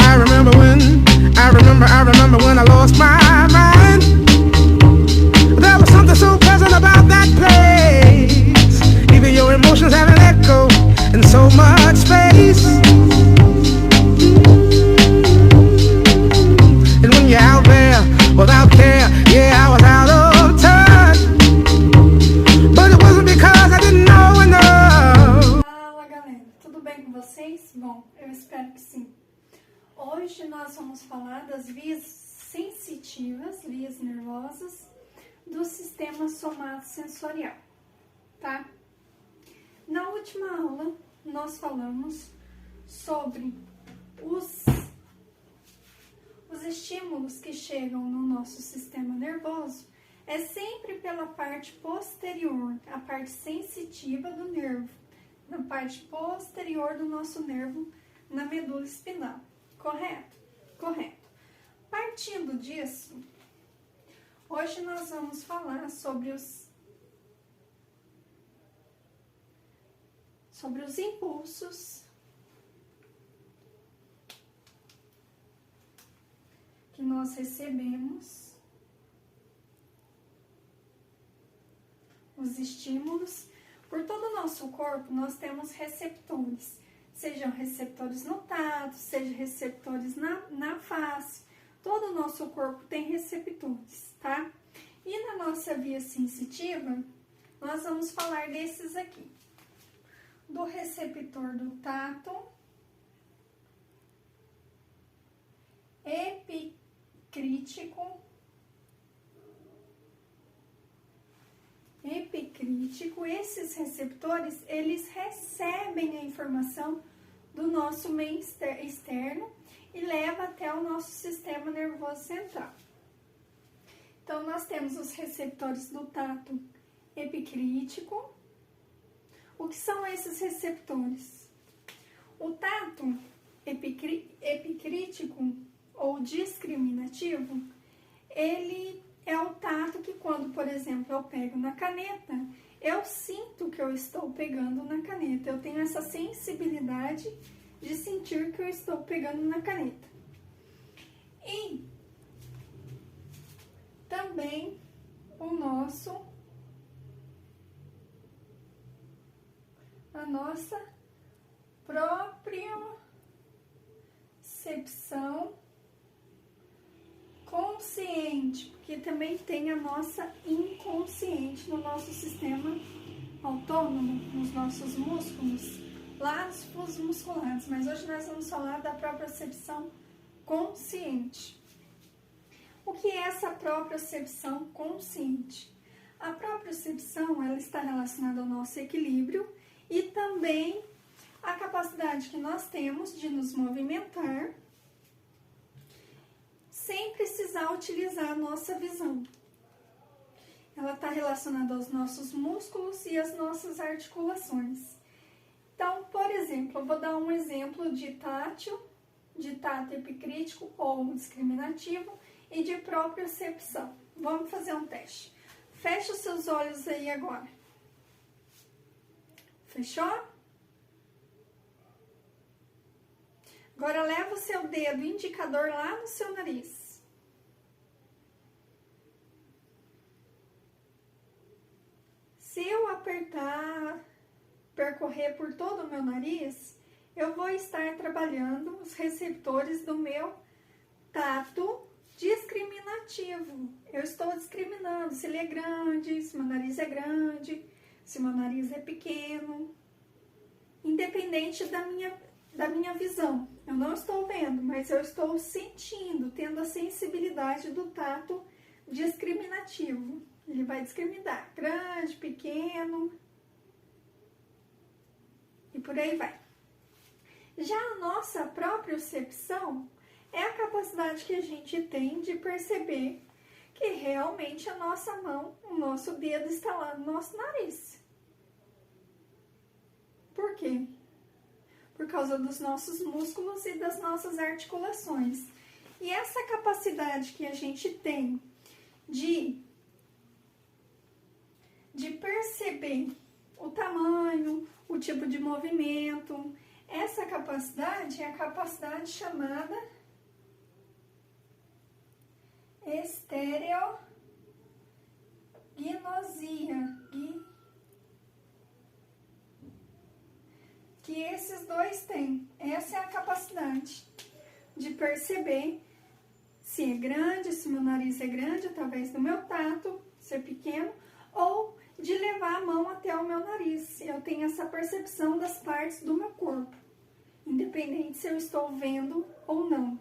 I remember when I lost my mind. There was something so pleasant about that place. Even your emotions have an echo in so much space. And when you're out there without care, yeah, I was out of touch. But it wasn't because I didn't know enough. Fala galera, tudo bem com vocês? Bom, eu espero que sim. Hoje nós vamos falar das vias sensitivas, vias nervosas do sistema somatosensorial, tá? Na última aula nós falamos sobre os estímulos que chegam no nosso sistema nervoso, é sempre pela parte posterior, a parte sensitiva do nervo, na parte posterior do nosso nervo, na medula espinal. Correto? Correto. Partindo disso, hoje nós vamos falar sobre os impulsos que nós recebemos, os estímulos. Por todo o nosso corpo, nós temos receptores. Sejam receptores no tato, sejam receptores na face. Todo o nosso corpo tem receptores, tá? E na nossa via sensitiva, nós vamos falar desses aqui. Do receptor do tato, epicrítico, esses receptores, eles recebem a informação do nosso meio externo e leva até o nosso sistema nervoso central. Então, nós temos os receptores do tato epicrítico. O que são esses receptores? O tato epicrítico ou discriminativo, ele é o tato que quando, por exemplo, eu pego na caneta, eu sinto que eu estou pegando na caneta. Eu tenho essa sensibilidade de sentir que eu estou pegando na caneta. E também a nossa propriocepção consciente, porque também tem a nossa inconsciente no nosso sistema autônomo, nos nossos músculos, lá nos fluxos musculares. Mas hoje nós vamos falar da propriocepção consciente. O que é essa propriocepção consciente? A propriocepção, ela está relacionada ao nosso equilíbrio e também a capacidade que nós temos de nos movimentar sem precisar utilizar a nossa visão. Ela está relacionada aos nossos músculos e às nossas articulações. Então, por exemplo, eu vou dar um exemplo de tato epicrítico ou discriminativo e de propriocepção. Vamos fazer um teste. Fecha os seus olhos aí agora. Fechou? Agora leva o seu dedo indicador lá no seu nariz. Se eu apertar, percorrer por todo o meu nariz, eu vou estar trabalhando os receptores do meu tato discriminativo. Eu estou discriminando se ele é grande, se meu nariz é grande, se meu nariz é pequeno, independente da minha visão. Eu não estou vendo, mas eu estou sentindo, tendo a sensibilidade do tato discriminativo. Ele vai discriminar grande, pequeno e por aí vai. Já a nossa propriocepção é a capacidade que a gente tem de perceber que realmente a nossa mão, o nosso dedo está lá no nosso nariz. Por quê? Por causa dos nossos músculos e das nossas articulações. E essa capacidade que a gente tem de perceber o tamanho, o tipo de movimento, Essa capacidade é a capacidade chamada estereognosia, que esses dois têm. Essa é a capacidade de perceber se é grande, se meu nariz é grande, através do meu tato, ser pequeno, ou de levar a mão até o meu nariz. Eu tenho essa percepção das partes do meu corpo, independente se eu estou vendo ou não.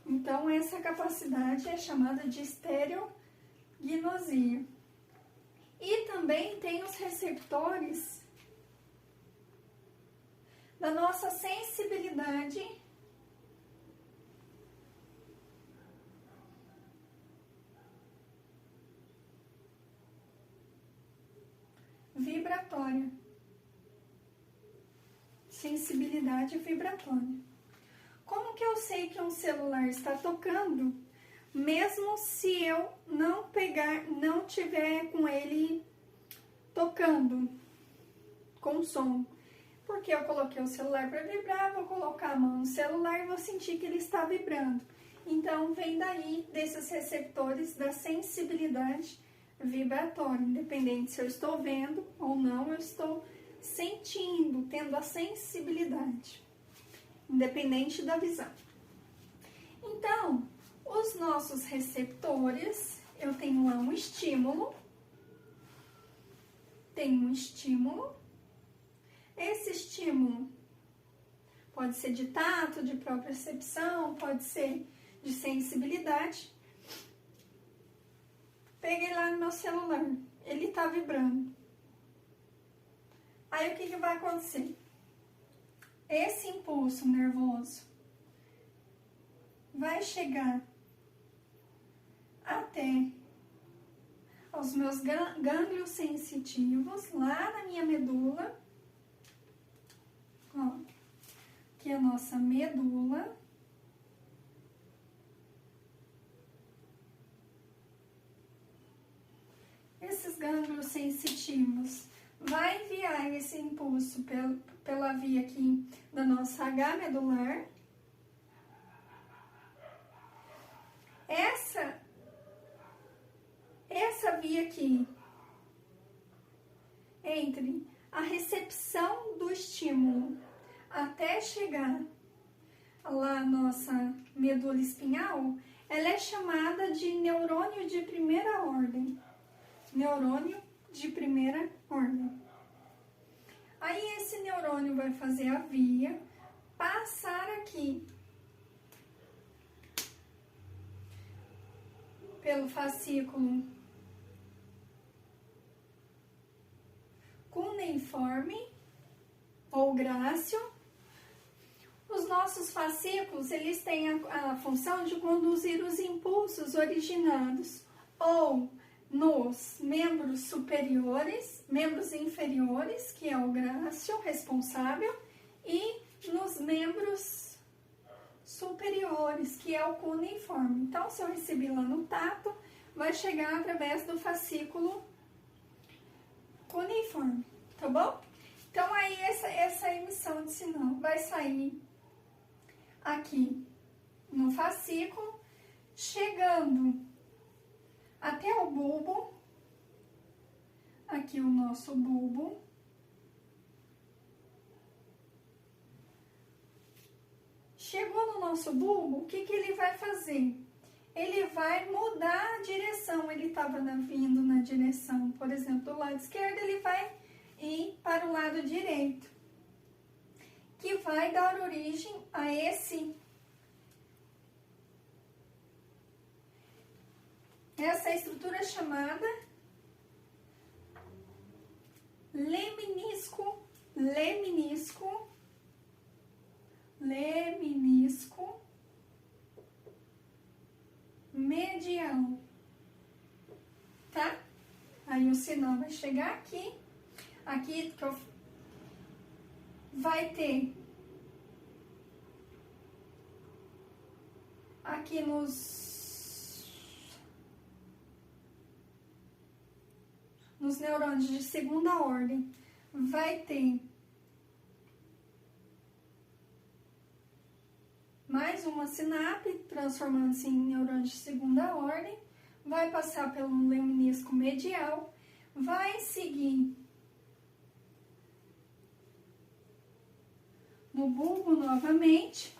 Então, essa capacidade é chamada de estereognosia. E também tem os receptores da nossa sensibilidade vibratória. Sensibilidade vibratória. Como que eu sei que um celular está tocando, mesmo se eu não tiver com ele tocando, com som? Porque eu coloquei o celular para vibrar, vou colocar a mão no celular e vou sentir que ele está vibrando. Então, vem daí, desses receptores da sensibilidade vibratória. Independente se eu estou vendo ou não, eu estou sentindo, tendo a sensibilidade. Independente da visão. Então, os nossos receptores, eu tenho lá um estímulo. Esse estímulo pode ser de tato, de propriocepção, pode ser de sensibilidade. Peguei lá no meu celular, ele tá vibrando. Aí o que vai acontecer? Esse impulso nervoso vai chegar até os meus gânglios sensitivos, lá na minha medula. Ó, aqui é a nossa medula. Esses gânglios sensitivos vai enviar esse impulso pela via aqui da nossa H medular. Essa via aqui, entre a recepção do estímulo até chegar lá a nossa medula espinhal, ela é chamada de neurônio de primeira ordem. Neurônio de primeira ordem. Aí esse neurônio vai fazer a via passar aqui pelo fascículo cuneiforme ou grácil. Os nossos fascículos, eles têm a função de conduzir os impulsos originados ou nos membros superiores, membros inferiores, que é o grácil responsável, e nos membros superiores, que é o cuneiforme. Então, se eu recebi lá no tato, vai chegar através do fascículo cuneiforme, tá bom? Então, aí essa emissão de sinal vai sair aqui no fascículo, chegando até o bulbo, aqui o nosso bulbo. Chegou no nosso bulbo, o que ele vai fazer? Ele vai mudar a direção. Ele estava vindo na direção, por exemplo, do lado esquerdo, ele vai ir para o lado direito, que vai dar origem a essa estrutura chamada leminisco medial, tá? Aí o sinal vai chegar aqui que vai ter aqui nos neurônios de segunda ordem, vai ter mais uma sinapse, transformando-se em neurônios de segunda ordem, vai passar pelo leminisco medial, vai seguir no bulbo novamente,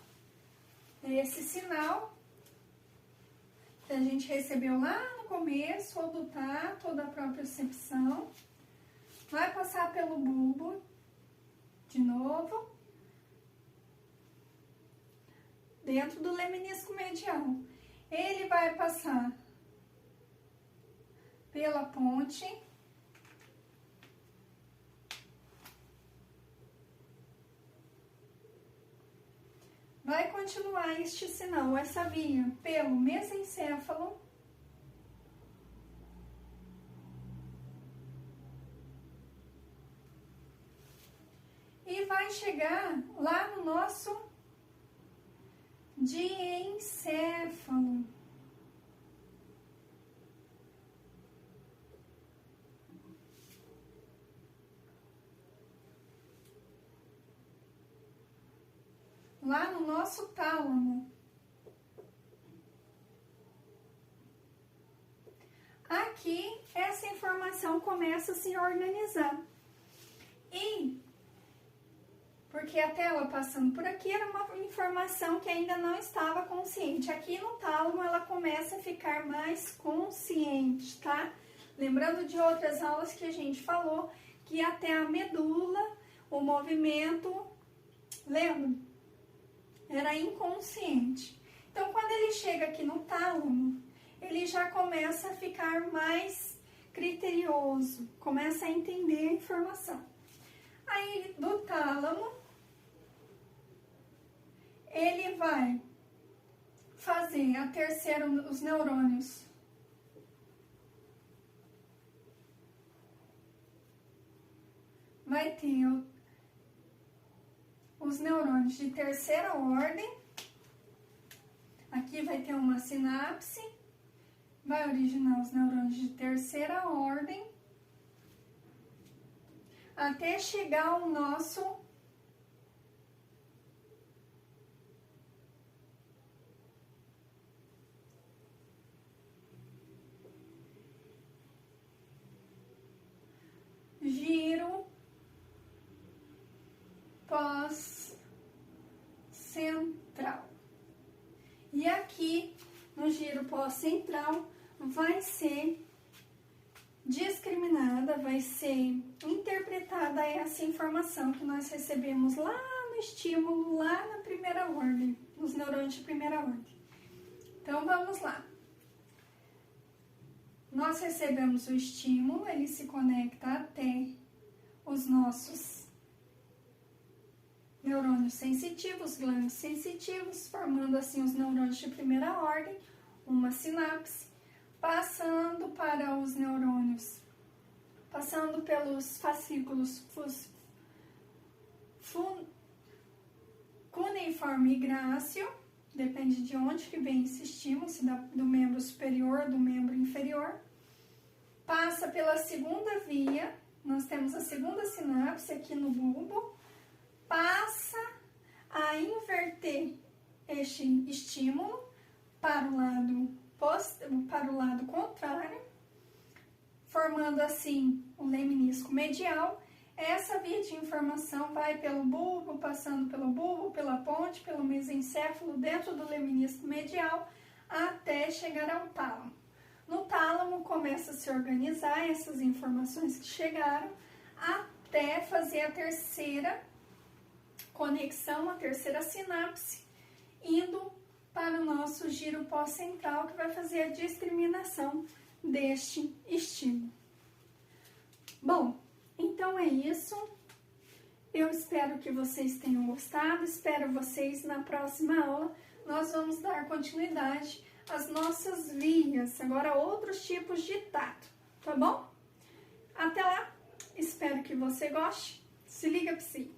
esse sinal que a gente recebeu lá no começo, ou do tato, ou da propriocepção, vai passar pelo bulbo de novo, dentro do leminisco medial. Ele vai passar pela ponte, vai continuar este sinal, essa via, pelo mesencéfalo, e vai chegar lá no nosso diencéfalo. Lá no nosso tálamo. Aqui, essa informação começa a se organizar. E, porque a tela passando por aqui era uma informação que ainda não estava consciente. Aqui no tálamo, ela começa a ficar mais consciente, tá? Lembrando de outras aulas que a gente falou, que até a medula, o movimento, lembra? Era inconsciente. Então, quando ele chega aqui no tálamo, ele já começa a ficar mais criterioso, começa a entender a informação. Aí, do tálamo, ele vai fazer a terceira, os neurônios. Vai ter os neurônios de terceira ordem. Aqui vai ter uma sinapse, vai originar os neurônios de terceira ordem, até chegar ao nosso giro pós-central. E aqui, no giro pós-central, vai ser discriminada, vai ser interpretada essa informação que nós recebemos lá no estímulo, lá na primeira ordem, nos neurônios de primeira ordem. Então, vamos lá. Nós recebemos o estímulo, ele se conecta até os nossos neurônios sensitivos, glândulos sensitivos, formando assim os neurônios de primeira ordem, uma sinapse, passando para os neurônios, passando pelos fascículos cuneiforme e grácil, depende de onde que vem esse estímulo, se do membro superior ou do membro inferior, passa pela segunda via, nós temos a segunda sinapse aqui no bulbo, passa a inverter este estímulo para o lado contrário, formando assim o leminisco medial. Essa via de informação vai pelo bulbo, passando pelo bulbo, pela ponte, pelo mesencéfalo, dentro do leminisco medial, até chegar ao tálamo. No tálamo começa a se organizar essas informações que chegaram, até fazer a terceira conexão, a terceira sinapse, indo para o nosso giro pós-central, que vai fazer a discriminação deste estímulo. Bom, então é isso. Eu espero que vocês tenham gostado, espero vocês na próxima aula. Nós vamos dar continuidade às nossas vias, agora outros tipos de tato, tá bom? Até lá, espero que você goste. Se liga, Psi!